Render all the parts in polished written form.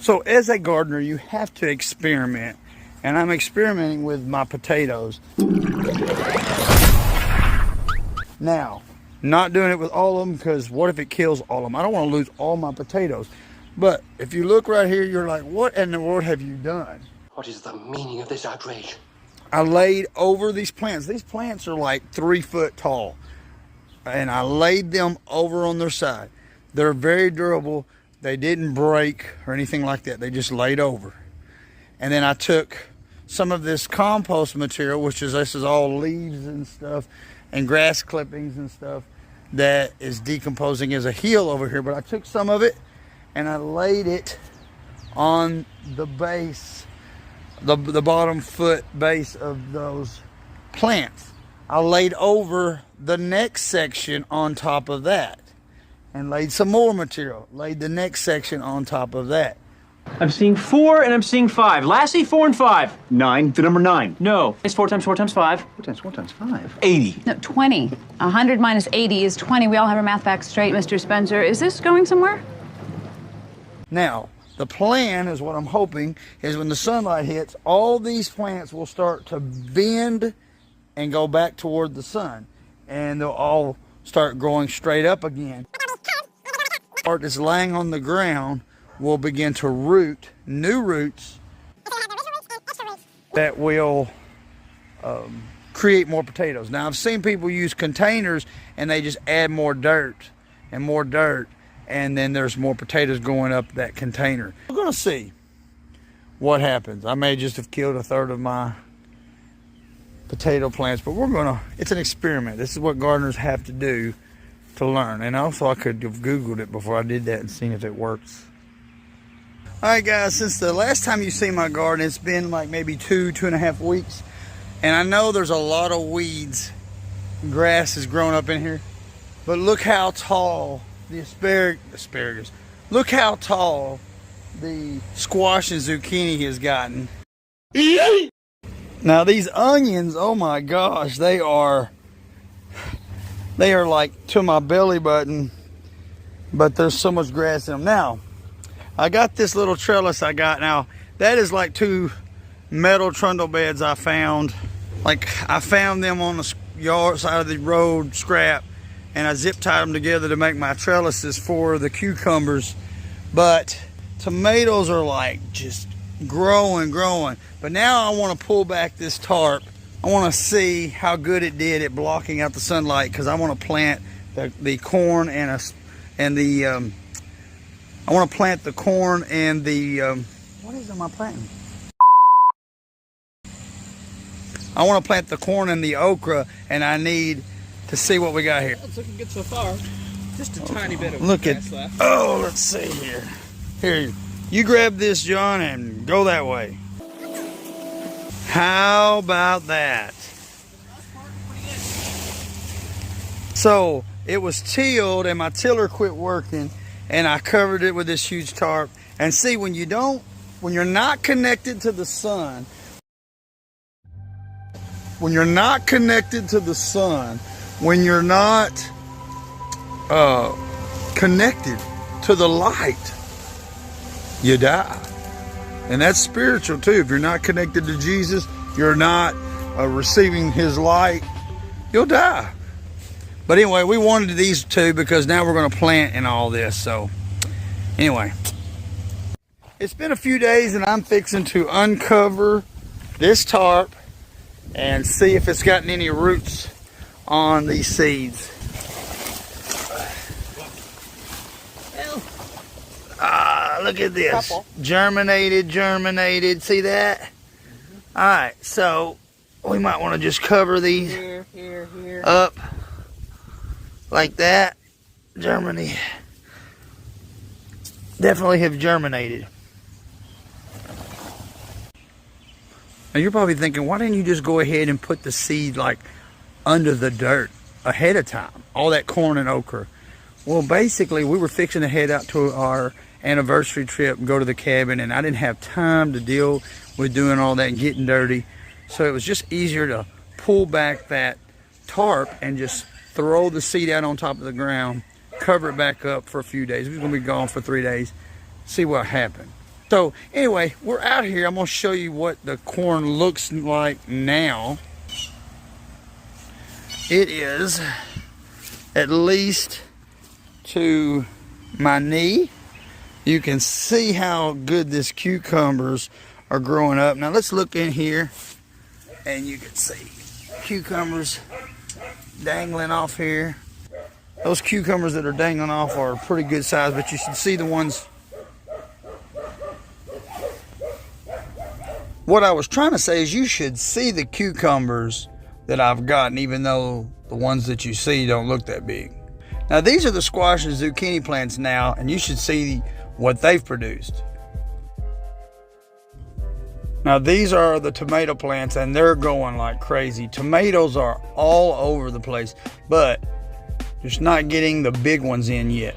So as a gardener, you have to experiment. And I'm experimenting with my potatoes. Now, not doing it with all of them, because what if it kills all of them? I don't want to lose all my potatoes. But if you look right here, you're like, what in the world have you done? What is the meaning of this outrage? I laid over these plants. These plants are like 3 foot tall. And I laid them over on their side. They're very durable. They didn't break or anything like that. They just laid over. And then I took some of this compost material, this is all leaves and stuff and grass clippings and stuff that is decomposing as a heel over here. But I took some of it and I laid it on the base, the bottom foot base of those plants. I laid over the next section on top of that and laid some more material, laid the next section on top of that. I'm seeing 4 and I'm seeing 5. Lassie, 4 and 5. 9, the number 9. No, it's 4 times 4 times 5. 4 times 4 times 5. 80. No, 20. 100 minus 80 is 20. We all have our math back straight, Mr. Spencer. Is this going somewhere? Now, the plan is what I'm hoping is when the sunlight hits, all these plants will start to bend and go back toward the sun. And they'll all start growing straight up again. Part that's laying on the ground will begin to root new roots that will create more potatoes. Now, I've seen people use containers and they just add more dirt, and then there's more potatoes going up that container. We're gonna see what happens. I may just have killed a third of my potato plants, but it's an experiment. This is what gardeners have to do to learn. And also I could have Googled it before I did that and seen if it works. Alright guys, since the last time you seen my garden, it's been like maybe 2.5 weeks. And I know there's a lot of weeds. Grass has grown up in here. But look how tall the asparagus. Look how tall the squash and zucchini has gotten. Now these onions, oh my gosh, they are like to my belly button, but there's so much grass in them. Now, I got this little trellis I got. Now, that is like 2 metal trundle beds I found. Like, I found them on the yard side of the road scrap, and I zip tied them together to make my trellises for the cucumbers. But tomatoes are like just growing. But now I want to pull back this tarp. I want to see how good it did at blocking out the sunlight, because I want to plant the corn I want to plant the corn and the, what am I planting? I want to plant the corn and the okra, and I need to see what we got here. It's looking good so far. Just a tiny bit of grass left. Oh, let's see here. Here, you grab this, John, and go that way. How about that? So, it was tilled and my tiller quit working, and I covered it with this huge tarp. And see, when you're not connected to the sun, when you're not connected to the sun, when you're not connected to the light, you die. And that's spiritual too. If you're not connected to Jesus, you're not receiving his light, you'll die. But anyway, we wanted these two because now we're going to plant in all this. So anyway, it's been a few days and I'm fixing to uncover this tarp and see if it's gotten any roots on these seeds. Look at this. Germinated. See that? All right, so we might want to just cover these here. up like that. Definitely have germinated. Now you're probably thinking, why didn't you just go ahead and put the seed like under the dirt ahead of time? All that corn and okra. Well, basically we were fixing to head out to our anniversary trip and go to the cabin, and I didn't have time to deal with doing all that and getting dirty. So it was just easier to pull back that tarp and just throw the seed out on top of the ground, cover it back up for a few days. We're going to be gone for 3 days. See what happened. So anyway, we're out here. I'm gonna show you what the corn looks like now. It is at least to my knee. You can see how good this cucumbers are growing up. Now let's look in here and you can see cucumbers dangling off here. Those cucumbers that are dangling off are pretty good size, but you should see the ones. What I was trying to say is you should see the cucumbers that I've gotten, even though the ones that you see don't look that big. Now these are the squash and zucchini plants now, and you should see what they've produced. Now these are the tomato plants, and they're going like crazy. Tomatoes are all over the place, but just not getting the big ones in yet.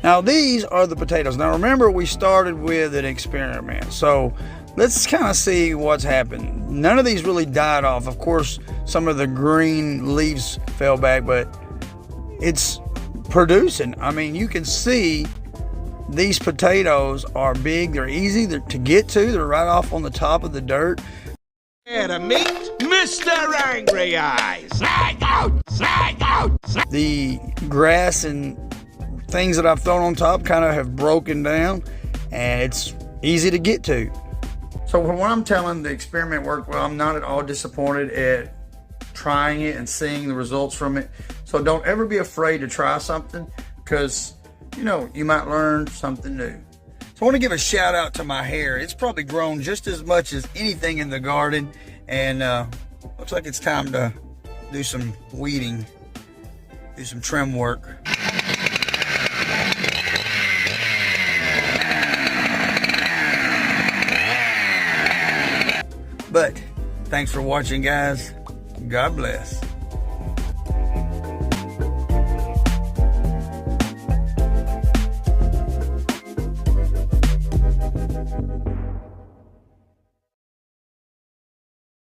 Now these are the potatoes. Now remember, we started with an experiment, so let's kind of see what's happened. None of these really died off. Of course, some of the green leaves fell back, but it's producing. I mean, you can see these potatoes are big. They're easy to get to. They're right off on the top of the dirt. Here to meet Mr. Angry Eyes. Slide out! Slide out! The grass and things that I've thrown on top kind of have broken down, and it's easy to get to. So from what I'm telling, the experiment worked well. I'm not at all disappointed at trying it and seeing the results from it. So don't ever be afraid to try something, because you know, you might learn something new. So I want to give a shout out to my hair. It's probably grown just as much as anything in the garden, and looks like it's time to do some weeding, do some trim work. But thanks for watching, guys. God bless.